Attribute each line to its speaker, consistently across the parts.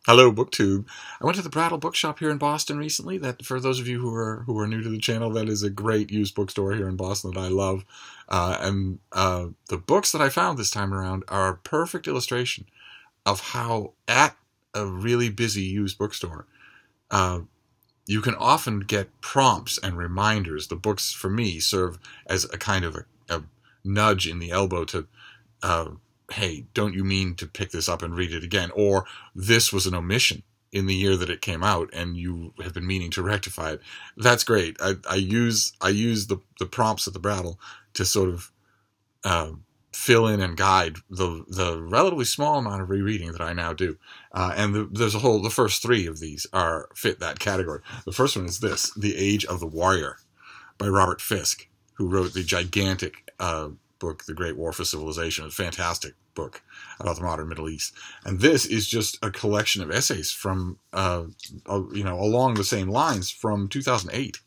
Speaker 1: Hello, BookTube. I went to the Brattle bookshop here in Boston recently. That, for those of you who are new to the channel, that is a great used bookstore here in Boston that I love. And the books that I found this time around are a perfect illustration of how, at a really busy used bookstore, uh, you can often get prompts and reminders. The books, for me, serve as a kind of a nudge in the elbow to, uh, hey, don't you mean to pick this up and read it again? Or this was an omission in the year that it came out and you have been meaning to rectify it. That's great. I use the prompts at the Brattle to sort of uh, fill in and guide the relatively small amount of rereading that I now do. There's the first three of these fit that category. The first one is this, The Age of the Warrior by Robert Fisk, who wrote the gigantic book, The Great War for Civilization, a fantastic book about the modern Middle East. And this is just a collection of essays from, along the same lines from 2008.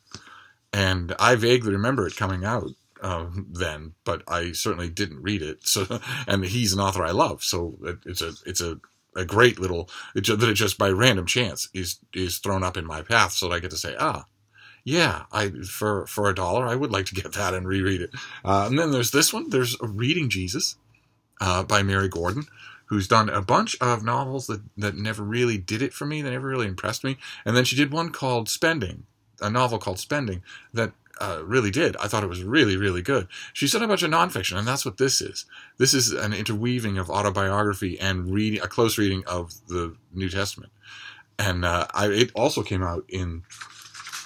Speaker 1: And I vaguely remember it coming out then, but I certainly didn't read it. So, and he's an author I love, so it's a great little that it just by random chance is thrown up in my path, so that I get to say, yeah, for $1, I would like to get that and reread it. And then there's this one. There's Reading Jesus by Mary Gordon, who's done a bunch of novels that never really did it for me. They never really impressed me. And then she did one called Spending, a novel called Spending, that really did. I thought it was really, really good. She's done a bunch of nonfiction, and that's what this is. This is an interweaving of autobiography and a close reading of the New Testament. And it also came out in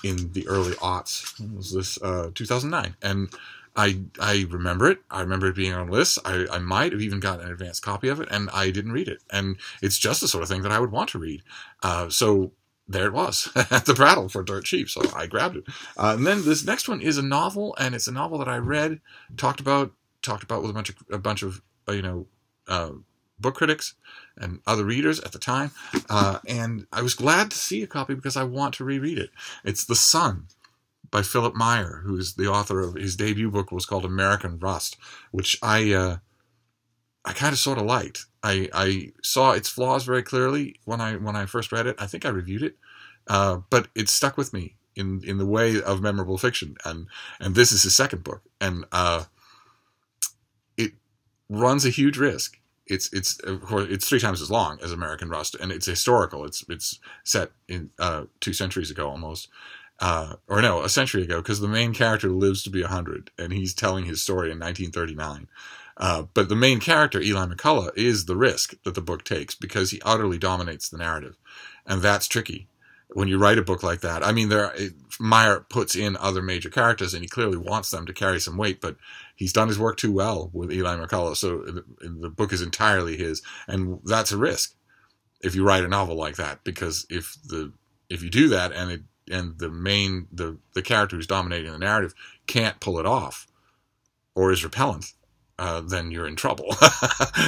Speaker 1: the early aughts. When was this? 2009. And I remember it. I remember it being on lists. I might have even gotten an advanced copy of it, and I didn't read it. And it's just the sort of thing that I would want to read. So there it was at the Brattle for dirt cheap. So I grabbed it. And then this next one is a novel, and it's a novel that I read, talked about with a bunch of book critics and other readers at the time, and I was glad to see a copy because I want to reread it. It's The Sun by Philip Meyer, who's the author of his debut book was called American Rust, which I kind of sort of liked. I saw its flaws very clearly when I first read it. I think I reviewed it, but it stuck with me in the way of memorable fiction, and this is his second book, and it runs a huge risk. It's 3 times as long as American Rust, and it's historical. It's set in 2 centuries ago almost, or no, a century ago, because the main character lives to be 100, and he's telling his story in 1939. But the main character, Eli McCullough, is the risk that the book takes because he utterly dominates the narrative, and that's tricky when you write a book like that. I mean, Meyer puts in other major characters, and he clearly wants them to carry some weight, but he's done his work too well with Eli McCullough, so the book is entirely his, and that's a risk if you write a novel like that, because if you do that and the character who's dominating the narrative can't pull it off or is repellent, then you're in trouble.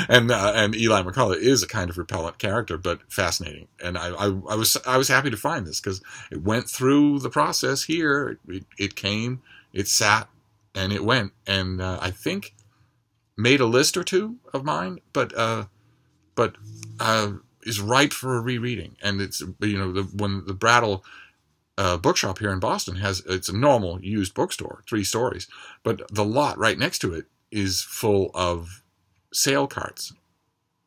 Speaker 1: and Eli McCullough is a kind of repellent character, but fascinating. And I was happy to find this because it went through the process here. It came, it sat, and it went. And I think made a list or two of mine, but is ripe for a rereading. And it's when the Brattle bookshop here in Boston it's a normal used bookstore, 3 stories, but the lot right next to it is full of sale carts,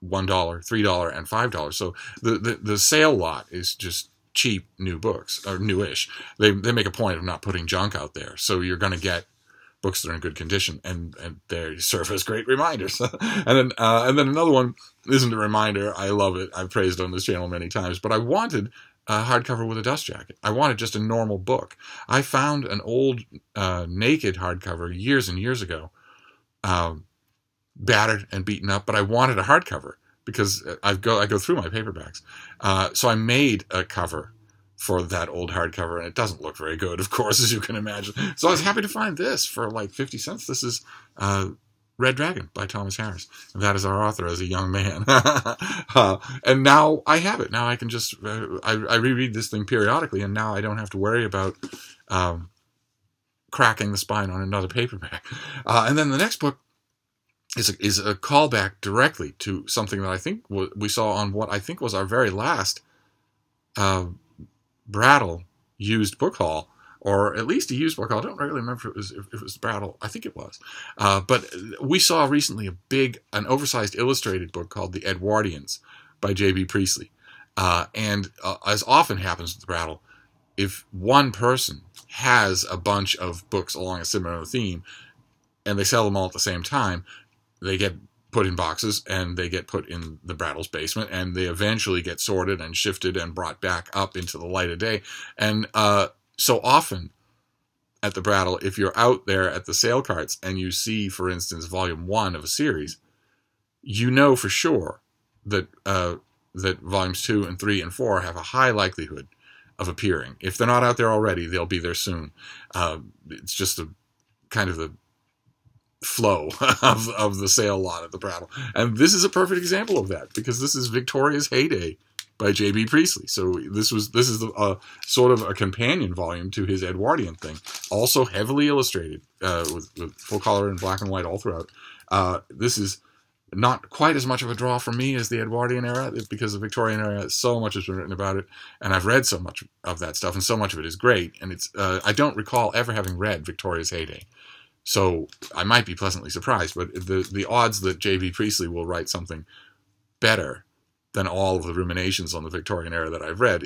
Speaker 1: $1, $3, and $5. So the sale lot is just cheap new books, or newish. They make a point of not putting junk out there, so you're going to get books that are in good condition, and they serve as great reminders. and then another one isn't a reminder. I love it. I've praised it on this channel many times, but I wanted a hardcover with a dust jacket. I wanted just a normal book. I found an old naked hardcover years and years ago, battered and beaten up, but I wanted a hardcover because I go through my paperbacks. So I made a cover for that old hardcover, and it doesn't look very good, of course, as you can imagine. So I was happy to find this for like 50 cents. This is Red Dragon by Thomas Harris. And that is our author as a young man. And now I have it. Now I can just, I reread this thing periodically, and now I don't have to worry about cracking the spine on another paperback. And then the next book is a callback directly to something that I think we saw on what I think was our very last Brattle used book haul, or at least a used book haul. I don't really remember if it was Brattle. I think it was. But we saw recently an oversized illustrated book called The Edwardians by J.B. Priestley. And as often happens with Brattle, if one person has a bunch of books along a similar theme and they sell them all at the same time, they get put in boxes and they get put in the Brattle's basement, and they eventually get sorted and shifted and brought back up into the light of day. And so often at the Brattle, if you're out there at the sale carts and you see, for instance, volume 1 of a series, you know for sure that that volumes 2 and 3 and 4 have a high likelihood of appearing. If they're not out there already, they'll be there soon. It's just a kind of the flow of the sale lot at the Brattle. And this is a perfect example of that, because this is Victoria's Heyday by J.B. Priestley. So this is sort of a companion volume to his Edwardian thing. Also heavily illustrated with full color and black and white all throughout. This is not quite as much of a draw for me as the Edwardian era, because the Victorian era, so much has been written about it, and I've read so much of that stuff, and so much of it is great. And it's I don't recall ever having read Victoria's Heyday. So I might be pleasantly surprised, but the odds that J.B. Priestley will write something better than all of the ruminations on the Victorian era that I've read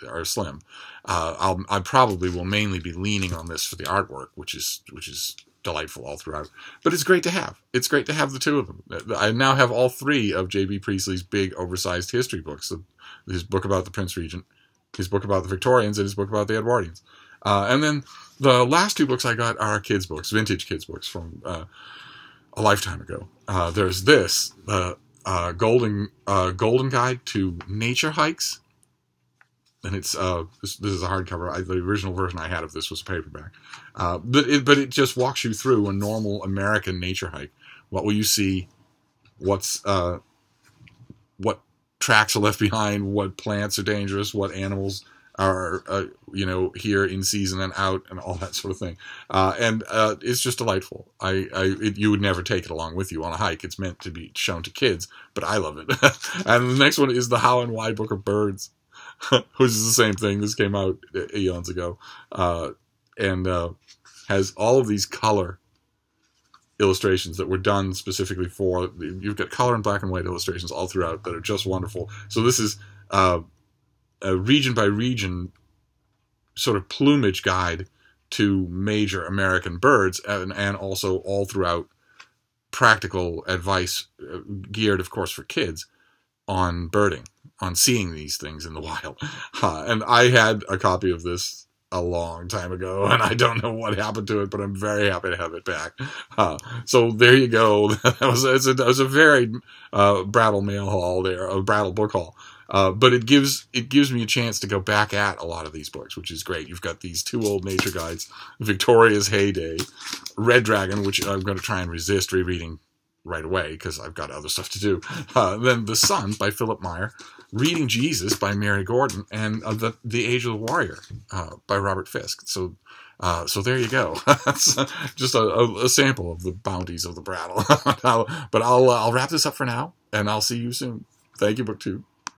Speaker 1: are slim. I probably will mainly be leaning on this for the artwork, which is delightful all throughout. But it's great to have. It's great to have the two of them. I now have all 3 of J.B. Priestley's big, oversized history books. His book about the Prince Regent, his book about the Victorians, and his book about the Edwardians. And then the last 2 books I got are kids' books, vintage kids' books from a lifetime ago. There's this, Golden Guide to Nature Hikes. And it's this is a hardcover. The original version I had of this was a paperback. But it just walks you through a normal American nature hike. What will you see? What tracks are left behind? What plants are dangerous? What animals are here in season and out, and all that sort of thing. And it's just delightful. You would never take it along with you on a hike. It's meant to be shown to kids, but I love it. And the next one is the How and Why Book of Birds, which is the same thing. This came out eons ago, and has all of these color illustrations that were done specifically for. You've got color and black and white illustrations all throughout that are just wonderful. So this is a region by region sort of plumage guide to major American birds, and also all throughout practical advice geared, of course, for kids on birding, on seeing these things in the wild. And I had a copy of this a long time ago, and I don't know what happened to it, but I'm very happy to have it back. So there you go. That was a very Brattle mail haul there, a Brattle book haul. But it gives me a chance to go back at a lot of these books, which is great. You've got these 2 old nature guides, Victoria's Heyday, Red Dragon, which I'm going to try and resist rereading right away because I've got other stuff to do. Then The Sun by Philip Meyer, Reading Jesus by Mary Gordon, and the Age of the Warrior by Robert Fisk. So there you go. That's just a sample of the bounties of the Brattle. But I'll wrap this up for now, and I'll see you soon. Thank you, BookTube.